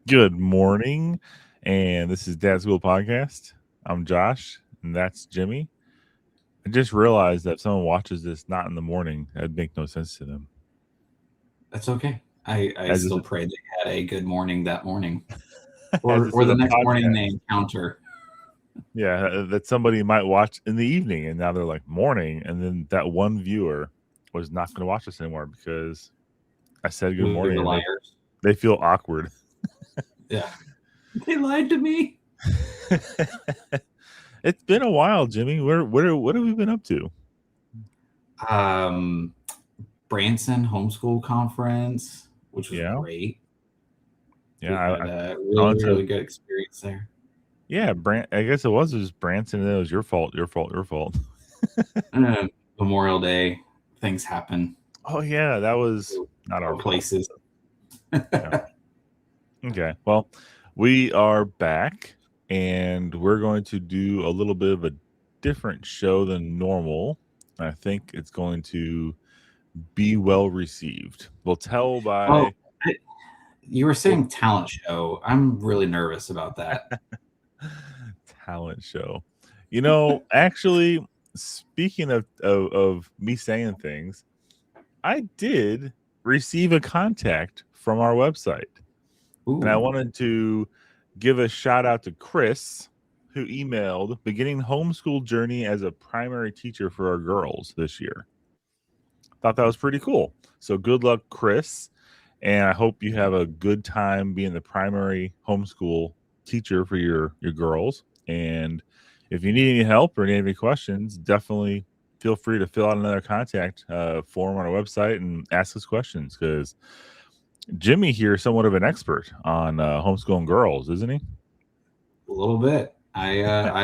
Good morning, and this is DadSchooled podcast. I'm Josh, and that's Jimmy. I just realized that if someone watches this not in the morning, that'd make no sense to them. That's okay. I As this, still pray they had a good morning that morning, as or this or is the a next morning they podcast, encounter. that somebody might watch in the evening, and now they're like morning, and then that one viewer was not going to watch this anymore because I said good We were morning, and liars. they feel awkward. Yeah, they lied to me. It's been a while, Jimmy. What have we been up to? Um, Branson Homeschool Conference, which was Yeah, great. yeah. We had a I really went to really good experience there. Yeah, I guess it was just Branson, and it was your fault, your fault, your fault. Uh, Memorial Day, things happen. Oh yeah, that was not our fault. Places. Yeah. Okay. Well, we are back, and we're going to do a little bit of a different show than normal. I think it's going to be well received. We'll tell Oh, by. you were Well, saying talent show. I'm really nervous about that. talent show. Actually, speaking of me saying things, I did receive a contact from our website, and I Ooh, wanted to give a shout out to Chris, who emailed beginning homeschool journey as a primary teacher for our girls this year. Thought that was pretty cool. So good luck, Chris, and I hope you have a good time being the primary homeschool teacher for your girls. And if you need any help or need any questions, definitely feel free to fill out another contact form on our website and ask us questions, because Jimmy here is somewhat of an expert on homeschooling girls, isn't he? a little bit. I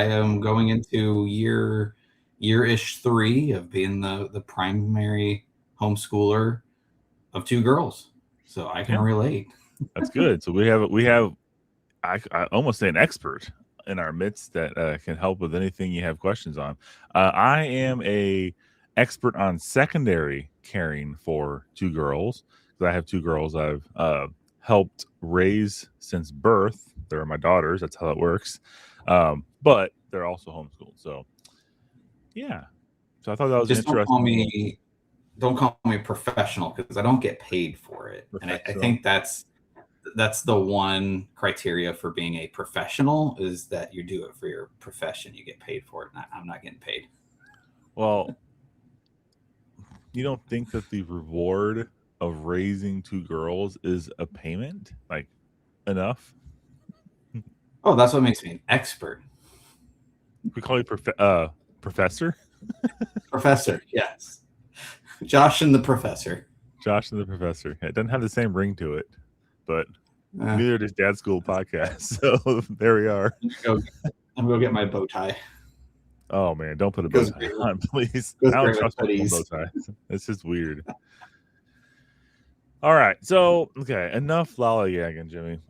am going into year-ish 3 of being the primary homeschooler of 2 girls, so I can Yeah, relate. that's good. So we have I almost say an expert in our midst that can help with anything you have questions on. I am a expert on secondary caring for 2 girls, because I have 2 girls I've helped raise since birth. They're my daughters. That's how it works. But they're also homeschooled. So yeah. So I thought that was an Just interesting little don't call me professional because I don't get paid for it, and I professional. think that's the one criteria for being a professional is that you do it for your profession. You get paid for it. And I'm not getting paid. Well, you don't think that the reward of raising 2 girls is a payment, like, enough? Oh, that's what makes me an expert. We call you professor. Professor, yes. Josh and the professor. Josh and the professor. It doesn't have the same ring to it, but Uh, neither does Dad School podcast. So there we are. go, I'm gonna go get my bow tie. Oh man, don't put a bow Goes tie great with, on, please. goes I don't great with trust people in bow hoodies. ties. It's just weird. All right, so okay, enough lollygagging, Jimmy.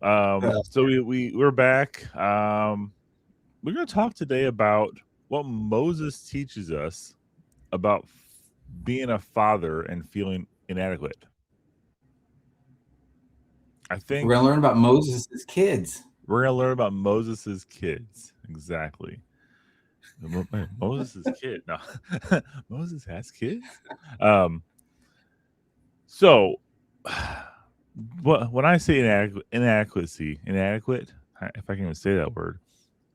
So we're back. We're going to talk today about what Moses teaches us about being a father and feeling inadequate. I We're gonna think learn about Moses' kids. we're going to learn about Moses's kids. Exactly. Moses's kid. No, Moses has kids. Um, so, when I say inadequate, if I can even say that word,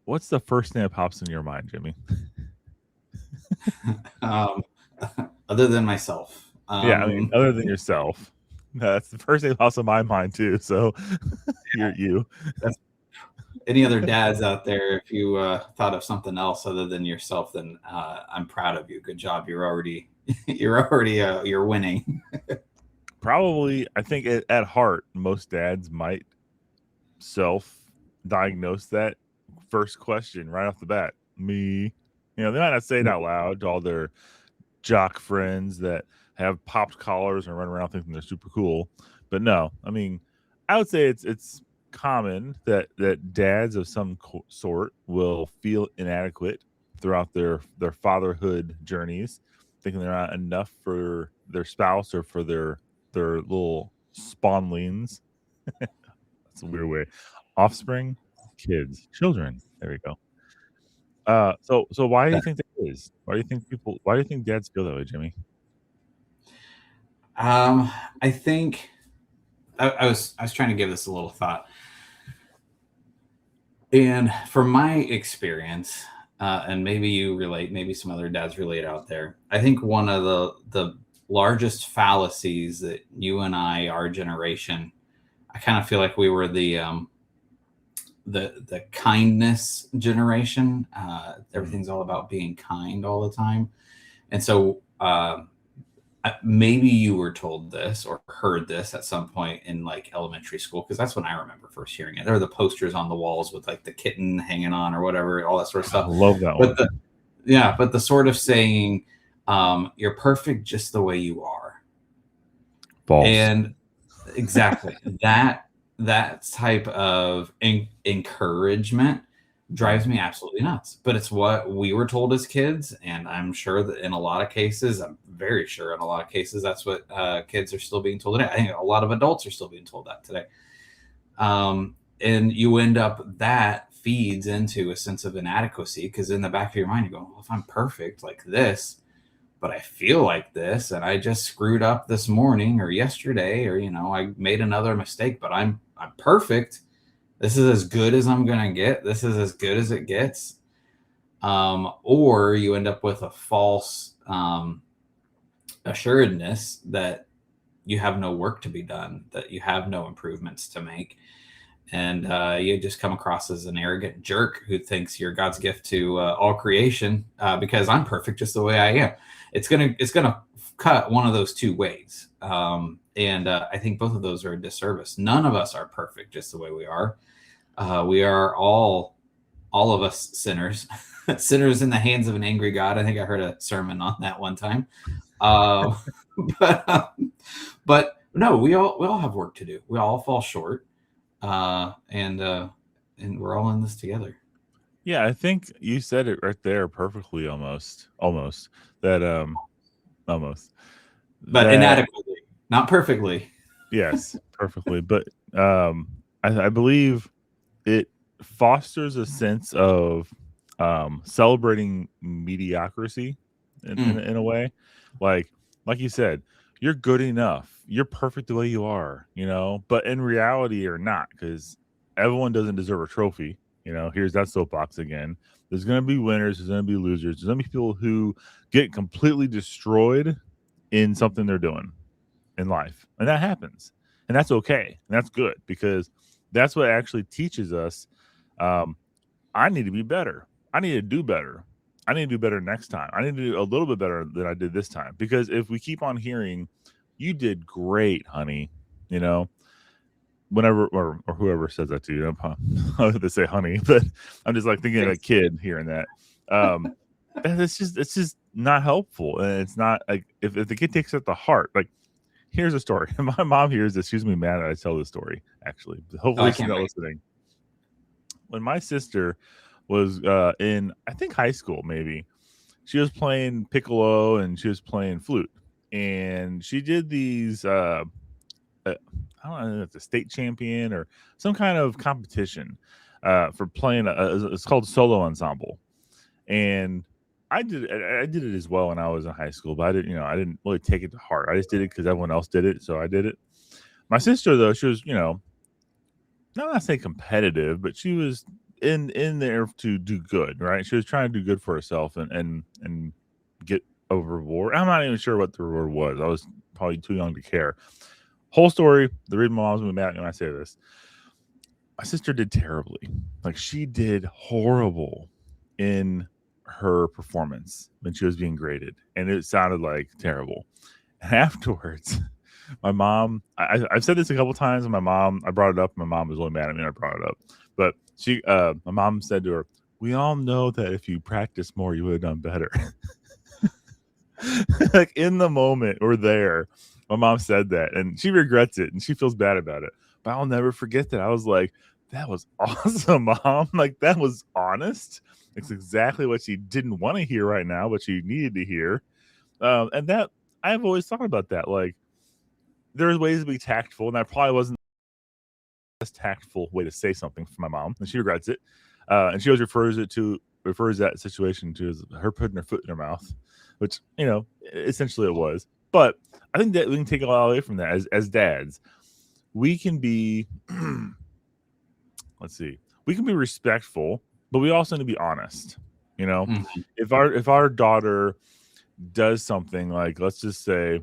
what's the first thing that pops in your mind, Jimmy? um, other than myself. Yeah, I mean, other than yourself. That's the first thing that pops in my mind too. So you're you. That's any other dads out there. If you thought of something else other than yourself, then I'm proud of you. Good job. You're already you're winning. Probably, I think at heart, most dads might self-diagnose that first question right off the bat. Me. They might not say it out loud to all their jock friends that have popped collars and run around thinking they're super cool. But no, I mean, I would say it's common that dads of some sort will feel inadequate throughout their fatherhood journeys, thinking they're not enough for their spouse or for their little spawnlings. That's It's a weird way. Offspring, kids, children. There we go. So why do you think that is? Why do you think dads feel that way, Jimmy? I think I was trying to give this a little thought, and from my experience, and maybe you relate, maybe some other dads relate out there. I think one of the largest fallacies that you and I, our generation, I kind of feel like we were the kindness generation. Everything's all about being kind all the time, and so maybe you were told this or heard this at some point in like elementary school, because that's when I remember first hearing it. There were the posters on the walls with like the kitten hanging on or whatever, all that sort of I stuff. love that But one. but the sort of saying, you're perfect just the way you are. False. And exactly that type of encouragement drives me absolutely nuts. But it's what we were told as kids, and I'm sure that in a lot of cases, I'm very sure in a lot of cases, that's what kids are still being told today. I think a lot of adults are still being told that today. And you end up, that feeds into a sense of inadequacy, because in the back of your mind, you go, well, if I'm perfect like this, but I feel like this, and I just screwed up this morning or yesterday, or I made another mistake, but I'm perfect. This is as good as I'm gonna get. This is as good as it gets. Or you end up with a false assuredness that you have no work to be done, that you have no improvements to make, and you just come across as an arrogant jerk who thinks you're God's gift to all creation, because I'm perfect just the way I am. It's gonna cut one of those two ways, and I think both of those are a disservice. None of us are perfect just the way we are. We are all of us sinners, sinners in the hands of an angry God. I think I heard a sermon on that one time. Uh, but no, we all have work to do. We all fall short, and we're all in this together. Yeah, I think you said it right there perfectly, almost that almost But that inadequately, not perfectly. yes, perfectly. But I believe it fosters a sense of celebrating mediocrity in a way, like you said, you're good enough, you're perfect the way you are, but in reality you're not, because everyone doesn't deserve a trophy. Here's that soapbox again. There's going to be winners, there's going to be losers, there's going to be people who get completely destroyed in something they're doing in life, and that happens, and that's okay, and that's good, because that's what actually teaches us. I need to be better. I need to do better. I need to do better next time. I need to do a little bit better than I did this time, because if we keep on hearing, you did great, honey, whenever, or whoever says that to you, I would say honey, but I'm just like thinking of a kid hearing that. It's just not helpful, and it's not like, if the kid takes it to heart. Like, here's a story. My mom hears this. She's gonna be mad that I tell this story, actually. Hopefully she's not listening. When my sister was in, I think, high school, maybe, she was playing piccolo and she was playing flute, and she did these I don't know if it's a state champion or some kind of competition for playing it's called solo ensemble. And I did it as well when I was in high school, but I didn't really take it to heart. I just did it because everyone else did it, so I did it. My sister, though, she was, not say competitive, but she was in there to do good, right? She was trying to do good for herself and get a reward. I'm not even sure what the reward was. I was probably too young to care. Whole story. The reason my mom's gonna be mad when I say this: my sister did terribly. Like, she did horrible in her performance when she was being graded, and it sounded like terrible. And afterwards, my mom, I've said this a couple times, and I brought it up. My mom was really mad at me when I brought it up. But my mom said to her, "We all know that if you practice more, you would have done better." Like, in the moment, we're there. My mom said that, and she regrets it, and she feels bad about it. But I'll never forget that. I was like, "That was awesome, Mom!" Like, that was honest. It's exactly what she didn't want to hear right now, but she needed to hear. And that, I've always thought about that. Like, there's ways to be tactful, and that probably wasn't tactful way to say something for my mom, and she regrets it. And she always refers that situation to as her putting her foot in her mouth, which essentially it was. But I think that we can take a lot away from that as dads. We can be, we can be respectful, but we also need to be honest. Mm-hmm. If our daughter does something like, let's just say,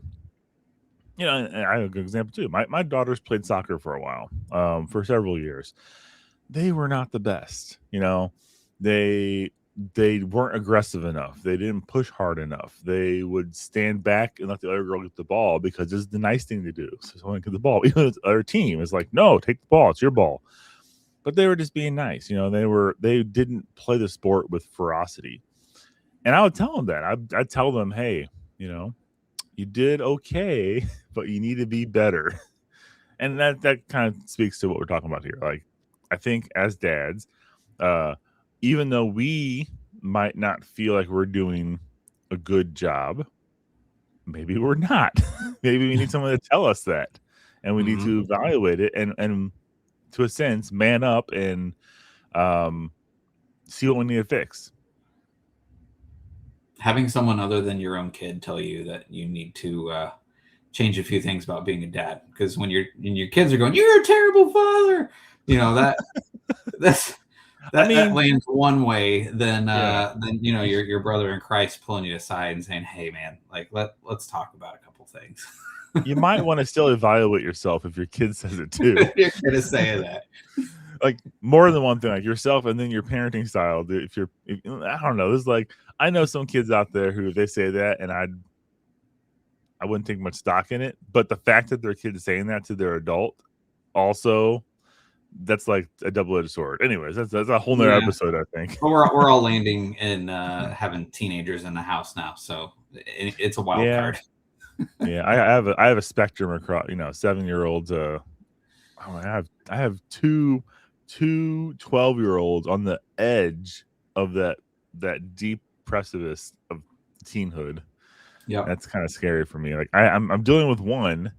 and I have a good example too. My daughters played soccer for a while, for several years. They were not the best. They weren't aggressive enough. They didn't push hard enough. They would stand back and let the other girl get the ball because it's the nice thing to do. So someone get the ball. Even the other team is like, no, take the ball. It's your ball. But they were just being nice. They didn't play the sport with ferocity. And I would tell them that. I'd tell them, hey, you did okay, but you need to be better. And that kind of speaks to what we're talking about here. Like, I think as dads, even though we might not feel like we're doing a good job, maybe we're not. Maybe we need someone to tell us that, and we need to evaluate it and to a sense man up and see what we need to fix. Having someone other than your own kid tell you that you need to change a few things about being a dad, because when your kids are going, "You're a terrible father," that lands one way, then your brother in Christ pulling you aside and saying, "Hey man, like let's talk about a couple things." You might want to still evaluate yourself if your kid says it too. You're gonna say that. Like more than one thing, like yourself and then your parenting style. I don't know, there's like, I know some kids out there who they say that and I wouldn't take much stock in it, but the fact that their kid is saying that to their adult also, that's like a double-edged sword. Anyways, that's a whole nother episode, I think. But we're all landing in having teenagers in the house now, so it's a wild card. Yeah, I have a spectrum across, 7-year-olds. I have two 12-year-olds on the edge of that deep precipice of teenhood. Yeah, that's kind of scary for me. Like I'm dealing with one.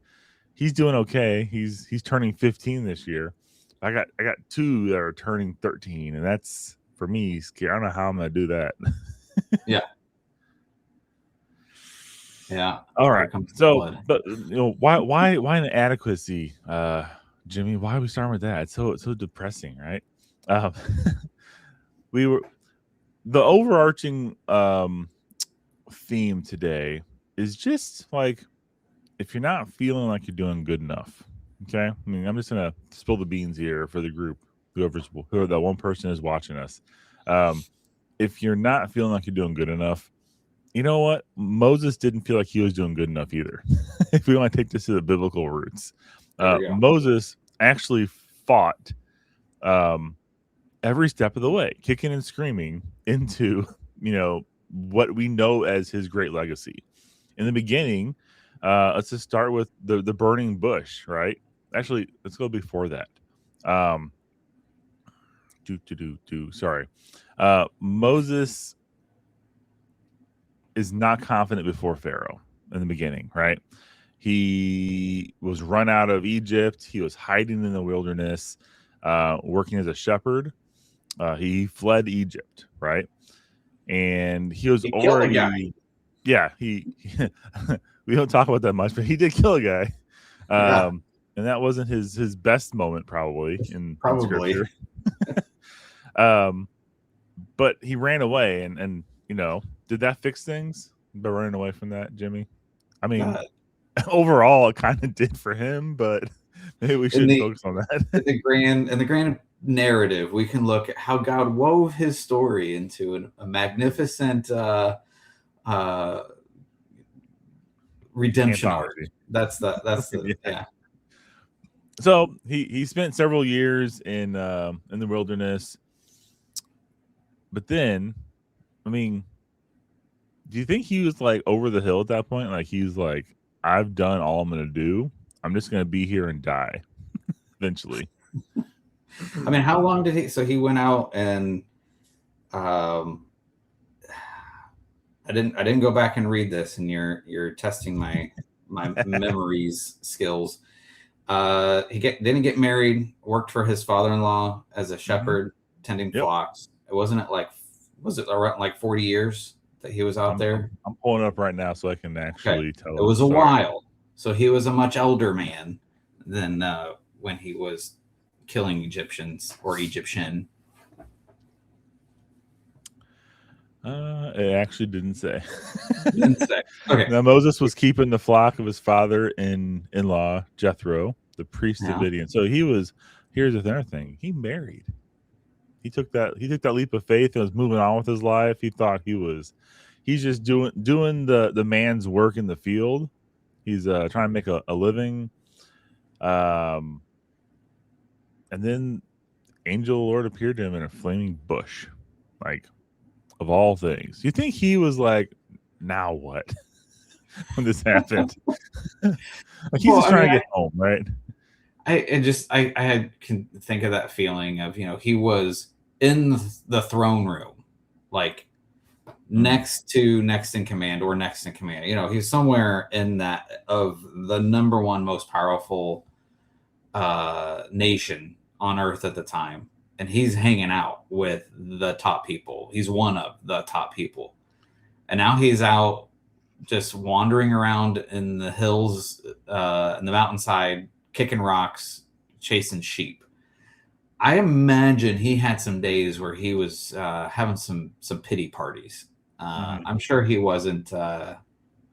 He's doing okay. He's turning 15 this year. I got two that are turning 13, and that's for me scary. I don't know how I'm gonna do that. Yeah. Yeah. All right. So, but why inadequacy, Jimmy? Why are we starting with that? It's so depressing, right? The overarching theme today is just like, if you're not feeling like you're doing good enough, okay? I mean, I'm just gonna spill the beans here for the group, whoever that one person is watching us. If you're not feeling like you're doing good enough, you know what? Moses didn't feel like he was doing good enough either. If we want to take this to the biblical roots, Moses actually fought every step of the way, kicking and screaming into what we know as his great legacy. In the beginning, let's just start with the burning bush, right? Actually, let's go before that. Sorry. Moses is not confident before Pharaoh in the beginning, right? He was run out of Egypt. He was hiding in the wilderness, working as a shepherd. He fled Egypt, right? And he was already, he we don't talk about that much, but he did kill a guy. And that wasn't his best moment, probably in scripture. But he ran away, and did that fix things by running away from that, Jimmy? I mean, overall, it kind of did for him, but maybe we should focus on that. In the grand narrative, we can look at how God wove his story into a magnificent redemption arc. That's the yeah. So he spent several years in the wilderness, but then, I mean, do you think he was like over the hill at that point? Like he's like, I've done all I'm gonna do. I'm just gonna be here and die eventually. I mean, how long did he? So he went out and I didn't go back and read this, and you're testing my memories skills. He didn't get married. Worked for his father-in-law as a Mm-hmm. shepherd, tending Yep. flocks. Was it around like 40 years that he was out there? I'm pulling it up right now so I can actually tell. It was a Sorry. while. So he was a much elder man than when he was killing Egyptians or Egyptian. It actually didn't say. Didn't say. Okay. Now Moses was keeping the flock of his father-in-law Jethro, the priest of Yeah. Midian. So he was. Here's another thing. He married. He took that leap of faith and was moving on with his life. He thought he's just doing the man's work in the field. He's trying to make a living. And then angel of the Lord appeared to him in a flaming bush, like, of all things. You think he was like, now what? When this happened? Like, he's just trying to get home, right? I can think of that feeling of, he was in the throne room, like next in command or next in command. He's somewhere in that of the number one most powerful nation on earth at the time. And he's hanging out with the top people. He's one of the top people. And now he's out just wandering around in the hills, in the mountainside, kicking rocks, chasing sheep. I imagine he had some days where he was having some pity parties. I'm sure he wasn't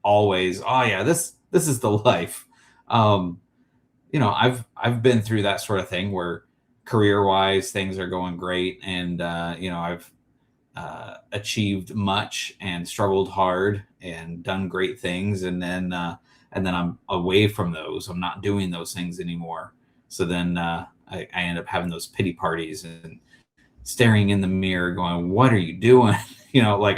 always, oh yeah, this is the life. I've been through that sort of thing where career-wise things are going great, and I've achieved much and struggled hard and done great things, and then I'm away from those. I'm not doing those things anymore. So then I end up having those pity parties and staring in the mirror going, what are you doing? Like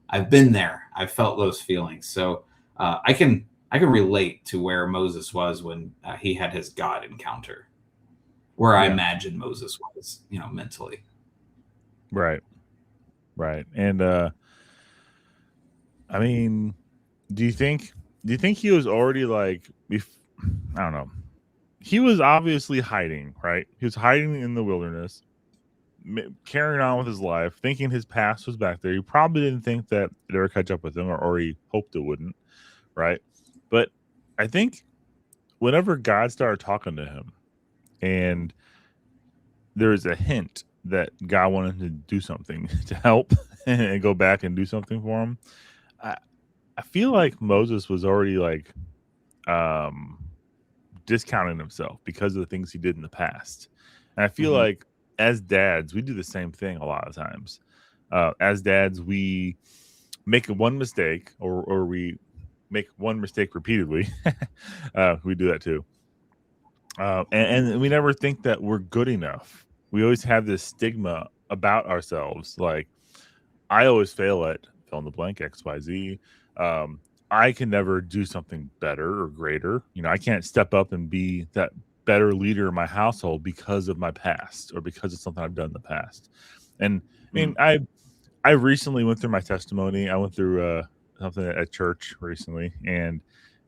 I've been there. I've felt those feelings. So I can relate to where Moses was when he had his God encounter, where I imagine Moses was, mentally. Right. And I mean, do you think he was already like, I don't know. He was obviously hiding, right? He was hiding in the wilderness, carrying on with his life, thinking his past was back there. He probably didn't think that it'd ever catch up with him, or he hoped it wouldn't, right? But I think whenever God started talking to him, and there's a hint that God wanted to do something to help and go back and do something for him, I feel like Moses was already like discounting himself because of the things he did in the past. And I feel like as dads, we do the same thing a lot of times. As dads, we make one mistake, or we make one mistake repeatedly. We do that too. And we never think that we're good enough. We always have this stigma about ourselves. Like, I always fail at fill in the blank, XYZ. I can never do something better or greater. I can't step up and be that better leader in my household because of my past or because of something I've done in the past. And I mean, I recently went through my testimony. I went through something at church recently, and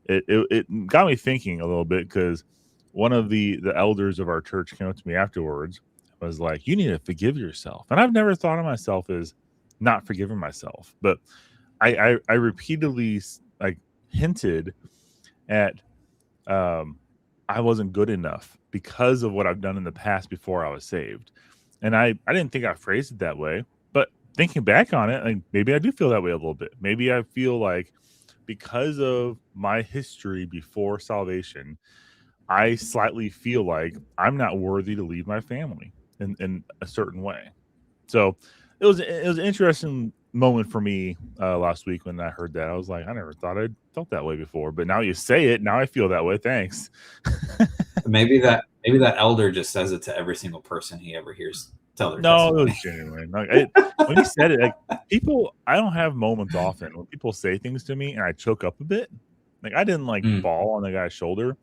it got me thinking a little bit, because one of the elders of our church came up to me afterwards, was like, you need to forgive yourself. And I've never thought of myself as not forgiving myself, but I repeatedly like hinted at I wasn't good enough because of what I've done in the past before I was saved. And I didn't think I phrased it that way, but thinking back on it, like, maybe I do feel that way a little bit. Maybe I feel like because of my history before salvation, I slightly feel like I'm not worthy to leave my family in a certain way. So it was an interesting moment for me last week when I heard that. I was like, I never thought I'd felt that way before, but now you say it, now I feel that way. Thanks. Maybe that elder just says it to every single person he ever hears tell their No, testimony. it was genuine. Like, when he said it, like, people, I don't have moments often when people say things to me and I choke up a bit. Like, I didn't like fall on the guy's shoulder,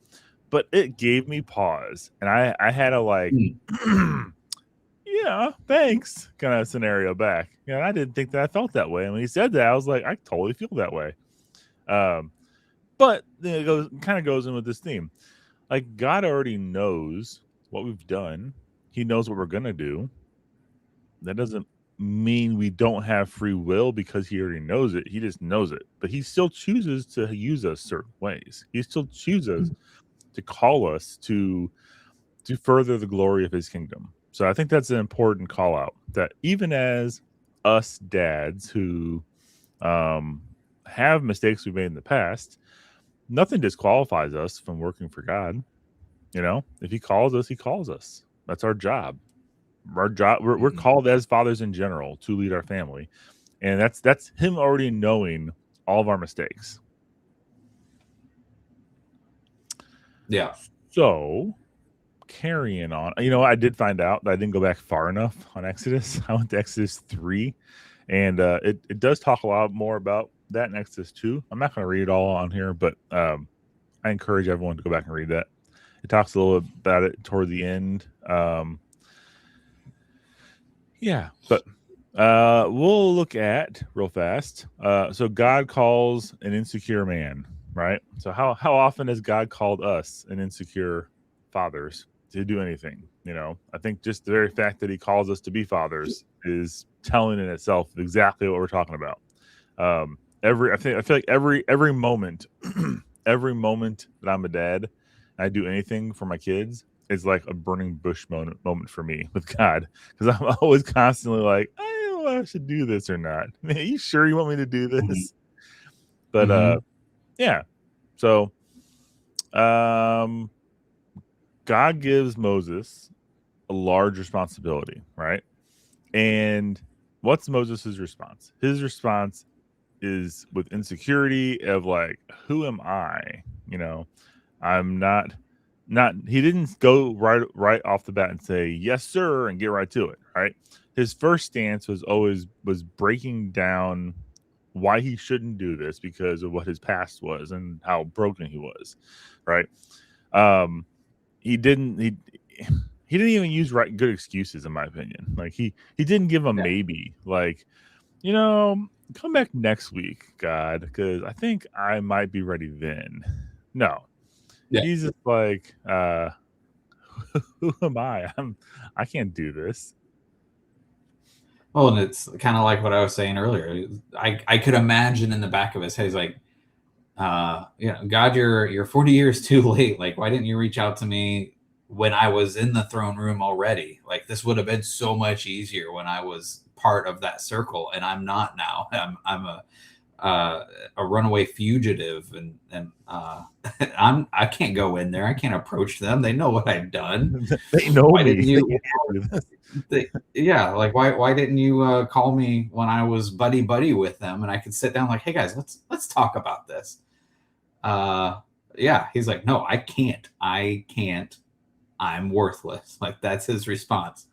but it gave me pause, and I had a like, yeah, thanks kind of scenario back. I didn't think that I felt that way. And when he said that, I was like, I totally feel that way. But it kind of goes in with this theme. Like, God already knows what we've done. He knows what we're going to do. That doesn't mean we don't have free will because he already knows it. He just knows it. But he still chooses to use us certain ways. He still chooses to call us to further the glory of his kingdom. So I think that's an important call out, that even as us dads who have mistakes we've made in the past, nothing disqualifies us from working for God. You know, if he calls us, he calls us. That's our job. We're called as fathers in general to lead our family, and that's him already knowing all of our mistakes. Yeah. So carrying on, I did find out that I didn't go back far enough on Exodus. I went to Exodus 3, and it does talk a lot more about that in Exodus 2. I'm not going to read it all on here, but I encourage everyone to go back and read that. It talks a little about it toward the end. Yeah, but we'll look at real fast. So God calls an insecure man, right? So how often has God called us an insecure fathers to do anything? I think just the very fact that he calls us to be fathers is telling in itself exactly what we're talking about. I feel like every moment, every moment that I'm a dad, and I do anything for my kids, is like a burning bush moment for me with God, because I'm always constantly like, I don't know if I should do this or not. Man, are you sure you want me to do this? But yeah. So God gives Moses a large responsibility, right? And what's Moses' response? His response is with insecurity of like, who am I? I'm not he didn't go right off the bat and say yes sir and get right to it, right? His first stance was breaking down why he shouldn't do this because of what his past was and how broken he was, right? He didn't even use good excuses, in my opinion. Like he didn't give a maybe, like, come back next week, God, because I think I might be ready then. No. Yeah. He's just like, who am I? I can't do this. Well, and it's kind of like what I was saying earlier. I could imagine in the back of his head, he's like, God, you're 40 years too late. Like, why didn't you reach out to me when I was in the throne room already? Like, this would have been so much easier when I was part of that circle, and I'm not now. I'm a runaway fugitive, and I can't go in there. I can't approach them. They know what I've done. They know why me. Didn't you? Like why didn't you call me when I was buddy with them and I could sit down like, hey guys, let's talk about this. Yeah, he's like, no, I can't. I'm worthless. Like, that's his response.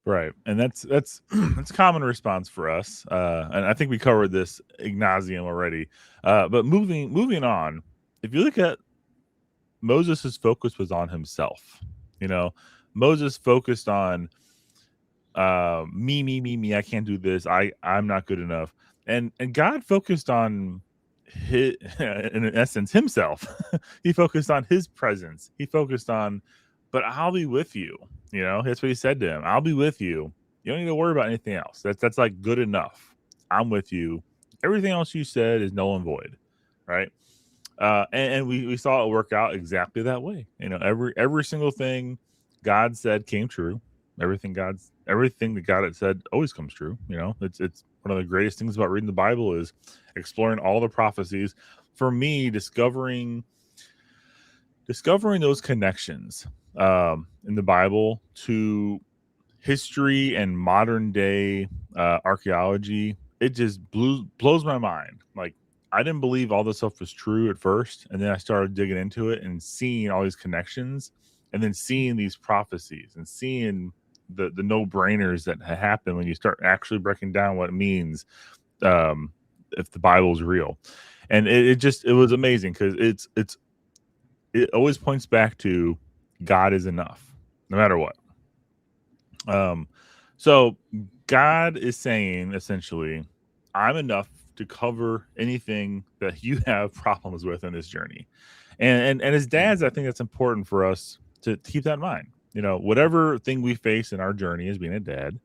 Right. And that's that's a common response for us. And I think we covered this ad nauseum already. But moving on, if you look at Moses' focus was on himself. Moses focused on me, I can't do this. I'm not good enough. And God focused on his, in essence, himself. He focused on his presence. He focused on, but I'll be with you. That's what he said to him. I'll be with you. You don't need to worry about anything else. That's like good enough. I'm with you. Everything else you said is null and void, right? And we saw it work out exactly that way. Every single thing God said came true. Everything that God had said always comes true. It's one of the greatest things about reading the Bible is exploring all the prophecies. For me, discovering those connections in the Bible to history and modern day archaeology, it just blows my mind. Like, I didn't believe all this stuff was true at first, and then I started digging into it and seeing all these connections, and then seeing these prophecies and seeing the no-brainers that happen when you start actually breaking down what it means if the Bible is real. And it was amazing because it always points back to God is enough, no matter what. So God is saying essentially, I'm enough to cover anything that you have problems with in this journey. And as dads, I think that's important for us to keep that in mind. Whatever thing we face in our journey as being a dad,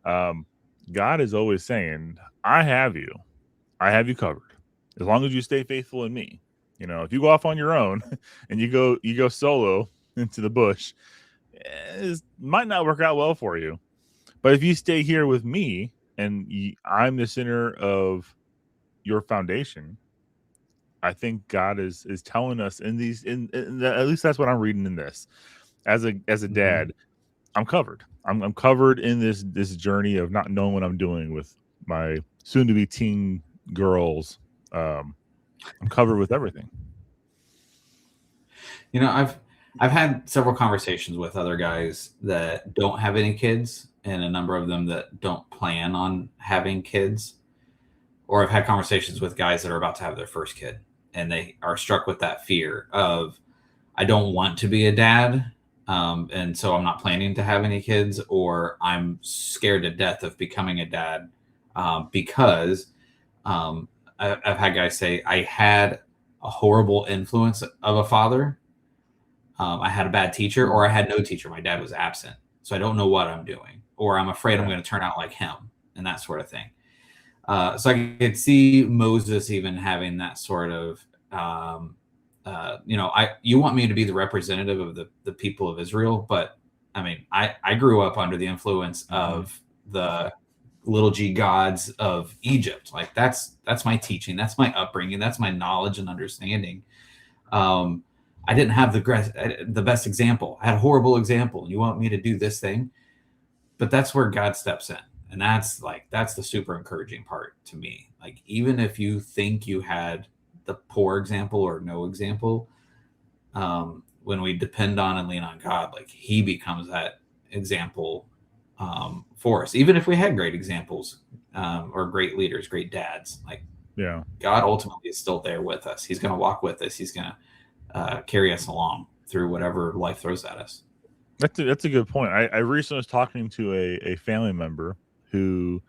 God is always saying, I have you covered as long as you stay faithful in me. If you go off on your own and you go solo into the bush, it might not work out well for you. But if you stay here with me and I'm the center of your foundation, I think God is telling us at least that's what I'm reading in this. As a dad, I'm covered. I'm covered in this journey of not knowing what I'm doing with my soon to be teen girls. I'm covered with everything. I've had several conversations with other guys that don't have any kids, and a number of them that don't plan on having kids. Or I've had conversations with guys that are about to have their first kid, and they are struck with that fear of, I don't want to be a dad, and so I'm not planning to have any kids, or I'm scared to death of becoming a dad because I've had guys say, I had a horrible influence of a father. I had a bad teacher, or I had no teacher. My dad was absent. So I don't know what I'm doing, or I'm afraid I'm going to turn out like him, and that sort of thing. So I could see Moses even having that sort of, you want me to be the representative of the people of Israel, but I mean, I grew up under the influence of the little g gods of Egypt. Like that's my teaching, that's my upbringing, that's my knowledge and understanding. I didn't have the best example. I had a horrible example, and you want me to do this thing, but that's where God steps in. And that's the super encouraging part to me. Like, even if you think you had the poor example or no example, when we depend on and lean on God, like, he becomes that example for us. Even if we had great examples or great leaders, great dads, like, yeah, God ultimately is still there with us. He's going to walk with us. He's going to carry us along through whatever life throws at us. That's a good point. I recently was talking to a family member who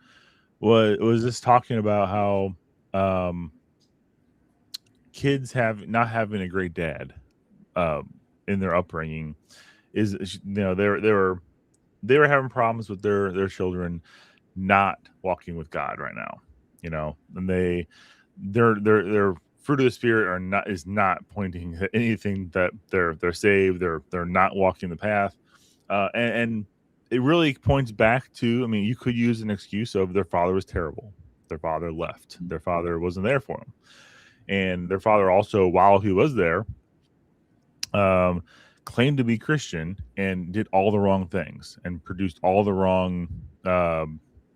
was just talking about how kids not having a great dad in their upbringing is, they were having problems with their children not walking with God right now, and their fruit of the spirit is not pointing to anything that they're saved, they're not walking the path, and it really points back to, I mean, you could use an excuse of their father was terrible. Their father left. Their father wasn't there for them. And their father also, while he was there, claimed to be Christian and did all the wrong things and produced all the wrong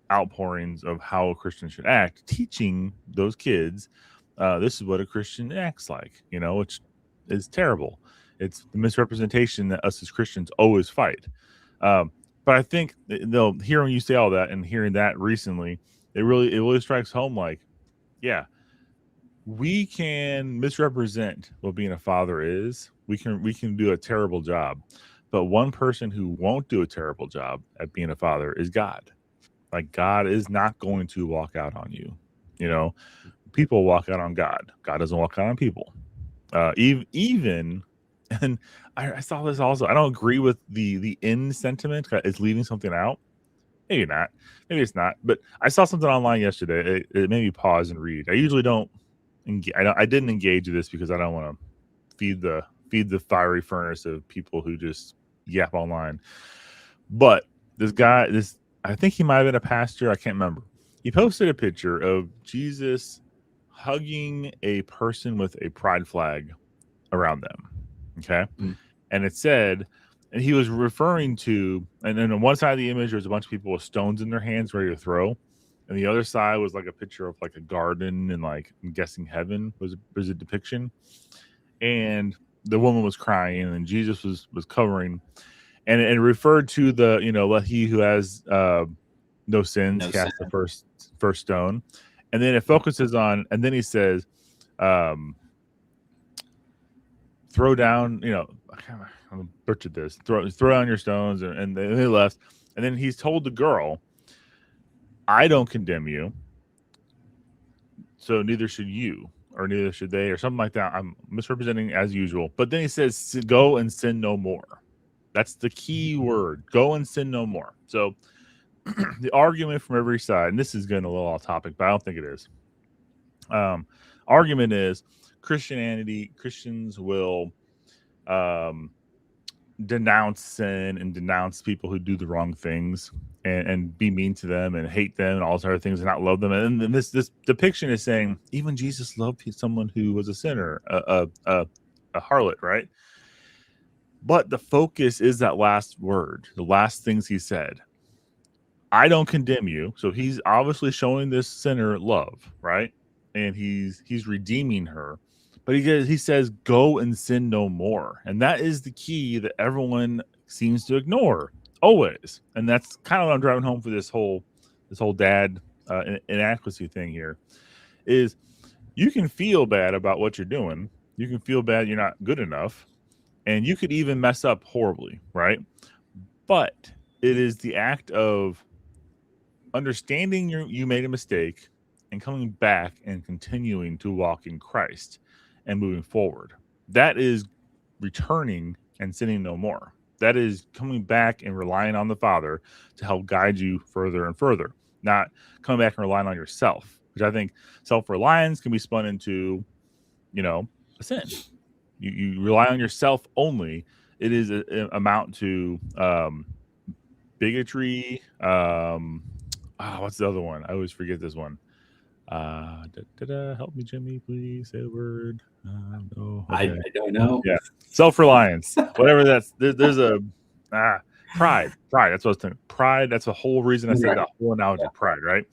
outpourings of how a Christian should act, teaching those kids, this is what a Christian acts like, which is terrible. It's the misrepresentation that us as Christians always fight. But I think hearing you say all that and hearing that recently, it really strikes home. Like, yeah, we can misrepresent what being a father is. We can do a terrible job, but one person who won't do a terrible job at being a father is God. Like, God is not going to walk out on you. People walk out on God. God doesn't walk out on people. Even. And I saw this also. I don't agree with the end sentiment. It's leaving something out. Maybe not. Maybe it's not. But I saw something online yesterday. It made me pause and read. I usually don't. I didn't engage with this because I don't want to feed the fiery furnace of people who just yap online. But this guy, I think he might have been a pastor. I can't remember. He posted a picture of Jesus hugging a person with a pride flag around them. Okay. And it said, and he was referring to, and then on one side of the image, there's a bunch of people with stones in their hands ready to throw. And the other side was like a picture of like a garden and, like, I'm guessing heaven was a depiction. And the woman was crying and Jesus was covering. And it referred to the, let he who has no sins cast the first stone. And then it focuses on, and then he says, throw down, I'm butchered this. Throw down your stones, and they left. And then he's told the girl, I don't condemn you. so neither should you, or neither should they, or something like that. I'm misrepresenting as usual. But then he says, go and sin no more. That's the key word. Go and sin no more. So the argument from every side, and this is getting a little off topic, but I don't think it is. Argument is Christians will denounce sin and denounce people who do the wrong things and be mean to them and hate them and all those other things and not love them. And then this depiction is saying even Jesus loved someone who was a sinner, a harlot, right? But the focus is that last word, the last things he said. I don't condemn you. So he's obviously showing this sinner love, right? And he's redeeming her. But he says, go and sin no more. And that is the key that everyone seems to ignore always. And that's kind of what I'm driving home for this whole dad inadequacy thing here is you can feel bad about what you're doing. You can feel bad you're not good enough. And you could even mess up horribly, right? But it is the act of understanding you made a mistake and coming back and continuing to walk in Christ and moving forward. That is returning and sinning no more. That is coming back and relying on the Father to help guide you further and further, not coming back and relying on yourself, which I think self-reliance can be spun into, a sin. You rely on yourself only. It is amount to bigotry. What's the other one? I always forget this one. Help me, Jimmy, please say the word. No, okay. I don't know. Yeah, self-reliance, whatever that's. There's a pride. That's what I was thinking. Pride. That's the whole reason I said that whole analogy. Yeah. Pride, right?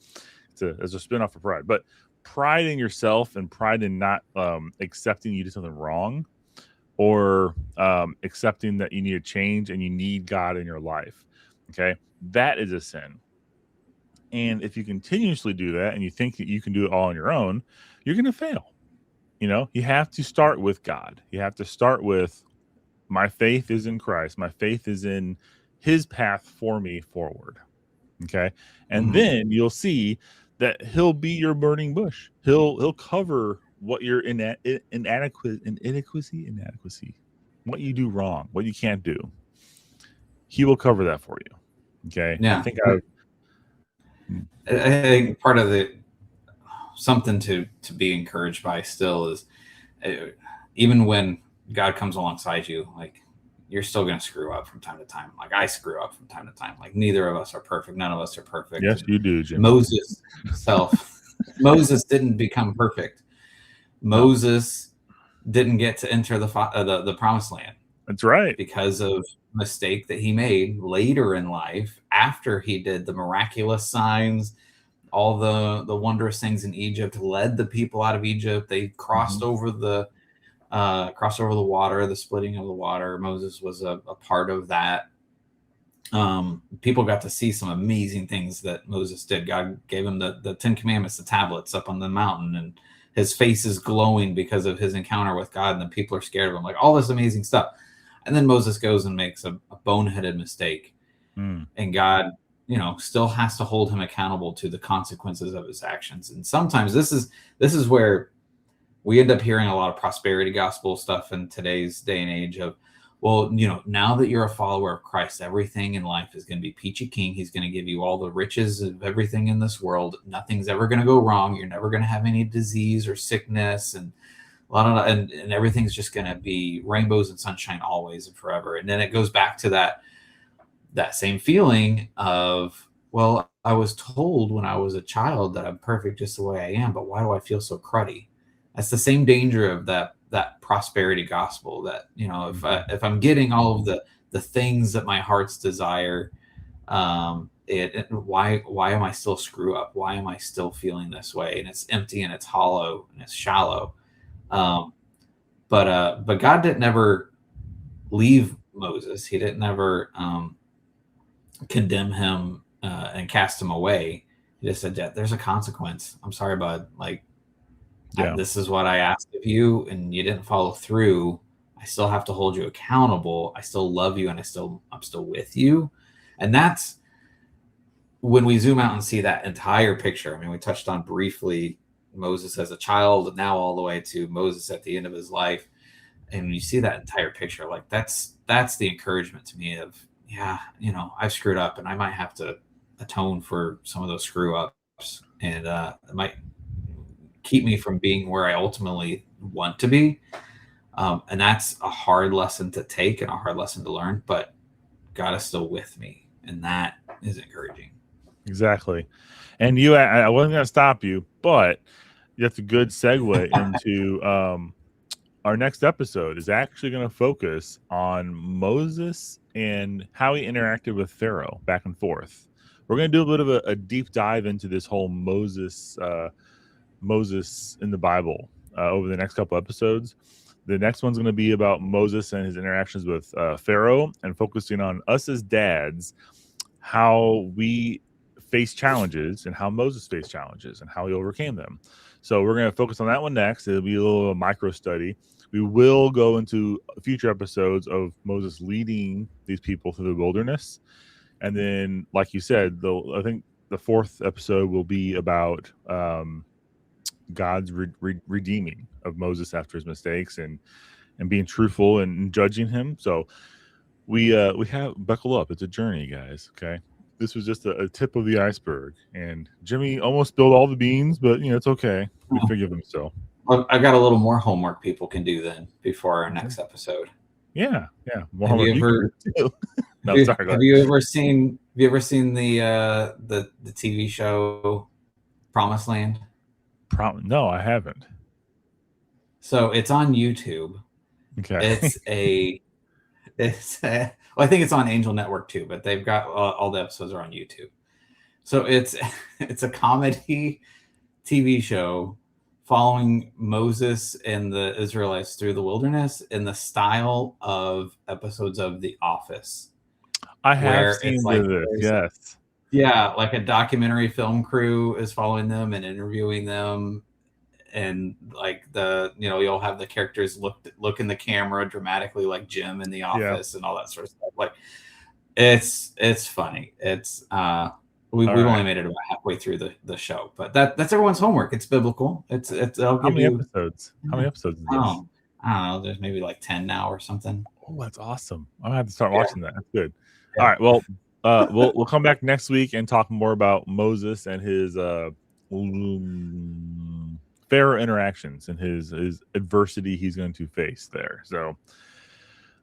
It's a spin-off of pride, but pride in yourself and pride in not accepting you did something wrong, or accepting that you need a change and you need God in your life. Okay, that is a sin. And if you continuously do that and you think that you can do it all on your own, you're going to fail. You have to start with God. You have to start with, my faith is in Christ. My faith is in his path for me forward. Okay. And then you'll see that he'll be your burning bush. He'll cover what your inadequacy, what you do wrong, what you can't do. He will cover that for you. Okay. Yeah. I think part of something to be encouraged by still is even when God comes alongside you, like you're still going to screw up from time to time. Like I screw up from time to time. Like neither of us are perfect. None of us are perfect. Yes, you do, Jim. Moses didn't become perfect. Moses didn't get to enter the promised land. That's right. Because of mistake that he made later in life after he did the miraculous signs, all the wondrous things in Egypt, led the people out of Egypt. They crossed over the water, the splitting of the water. Moses was a part of that. People got to see some amazing things that Moses did. God gave him the 10 Commandments, the tablets up on the mountain, and his face is glowing because of his encounter with God, and the people are scared of him. Like all this amazing stuff. And then Moses goes and makes a boneheaded mistake. And God, still has to hold him accountable to the consequences of his actions. And sometimes this is where we end up hearing a lot of prosperity gospel stuff in today's day and age of, well, now that you're a follower of Christ, everything in life is going to be peachy keen. He's going to give you all the riches of everything in this world. Nothing's ever going to go wrong. You're never going to have any disease or sickness, and and everything's just going to be rainbows and sunshine always and forever. And then it goes back to that same feeling of, well, I was told when I was a child that I'm perfect just the way I am, but why do I feel so cruddy? That's the same danger of that prosperity gospel, that, if I'm getting all of the things that my heart's desire, why am I still screw up? Why am I still feeling this way? And it's empty and it's hollow and it's shallow. But God didn't ever leave Moses. He didn't ever condemn him and cast him away. He just said, there's a consequence. I'm sorry, bud. Like, this is what I asked of you, and you didn't follow through. I still have to hold you accountable. I still love you, and I'm still with you. And that's when we zoom out and see that entire picture. I mean, we touched on briefly Moses as a child, and now all the way to Moses at the end of his life. And when you see that entire picture, like that's the encouragement to me of, yeah, I've screwed up and I might have to atone for some of those screw ups, and it might keep me from being where I ultimately want to be. And that's a hard lesson to take and a hard lesson to learn, but God is still with me, and that is encouraging. Exactly. And I wasn't going to stop you, but that's a good segue into our next episode is actually going to focus on Moses and how he interacted with Pharaoh back and forth. We're going to do a bit of a deep dive into this whole Moses in the Bible over the next couple episodes. The next one's going to be about Moses and his interactions with Pharaoh, and focusing on us as dads, how we face challenges and how Moses faced challenges and how he overcame them. So we're going to focus on that one next. It'll be a little micro study. We will go into future episodes of Moses leading these people through the wilderness. And then, like you said, I think the fourth episode will be about God's redeeming of Moses after his mistakes and being truthful and judging him. So we have buckle up. It's a journey, guys. Okay. This was just a tip of the iceberg, and Jimmy almost spilled all the beans, but it's okay. We forgive him. So I got a little more homework people can do then before our next episode. Yeah. More have homework have you ever seen the TV show Promised Land? No, I haven't. So it's on YouTube. Okay. I think it's on Angel Network too, but they've got all the episodes are on YouTube. So it's a comedy TV show following Moses and the Israelites through the wilderness in the style of episodes of The Office. I have seen this. Yes. Yeah, like a documentary film crew is following them and interviewing them, and like you'll have the characters look in the camera dramatically like Jim in The Office and all that sort of stuff. Like it's funny. It's we've only made it about halfway through the show, but that's everyone's homework. It's biblical. It's How many episodes? How many episodes is this? I don't know. There's maybe like 10 now or something. Oh, that's awesome. I'm gonna have to start watching that. That's good. Yeah. All right. Well, we'll come back next week and talk more about Moses and his Pharaoh interactions and his adversity he's going to face there. So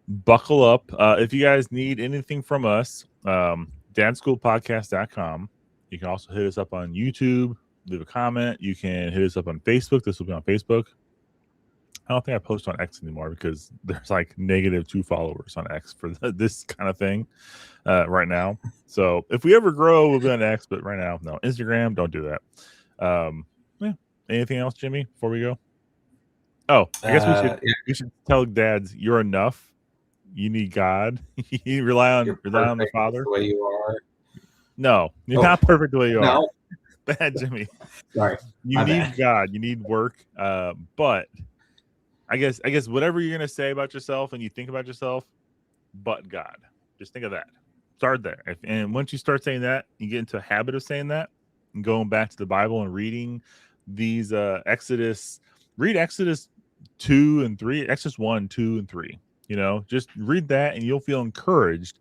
buckle up. If you guys need anything from us, DadSchoolPodcast.com. You can also hit us up on YouTube, leave a comment. You can hit us up on Facebook. This will be on Facebook. I don't think I post on X anymore because there's like -2 followers on X for this kind of thing right now. So if we ever grow, we'll be on X, but right now, no. Instagram, don't do that. Yeah. Anything else, Jimmy, before we go? Oh, I guess we should tell dads you're enough. You need God. You rely on the Father. The way you are. No, you're not perfect the way you are. Bad, Jimmy. Sorry. You need God. You need work. But I guess whatever you're gonna say about yourself and you think about yourself, but God. Just think of that. Start there. And once you start saying that, you get into a habit of saying that and going back to the Bible and reading these Exodus. Read Exodus 2 and 3, Exodus 1, 2, and 3. Just read that and you'll feel encouraged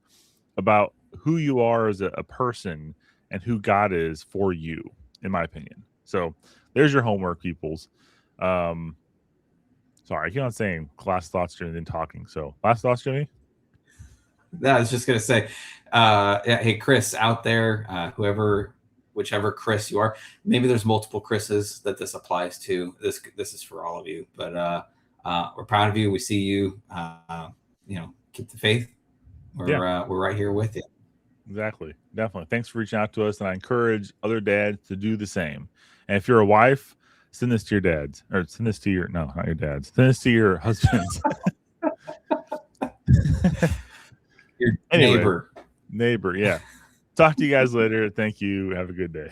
about who you are as a person and who God is for you, in my opinion. So there's your homework, peoples. Sorry, I keep on saying last thoughts during the talking. So last thoughts, Jimmy? No, I was just going to say, hey, Chris out there, whichever Chris you are, maybe there's multiple Chris's that this applies to. This is for all of you, but we're proud of you. We see you, keep the faith. We're right here with you. Exactly. Definitely. Thanks for reaching out to us. And I encourage other dads to do the same. And if you're a wife, send this to your dads, or send this to not your dads. Send this to your husbands. Your neighbor. Yeah. Talk to you guys later. Thank you. Have a good day.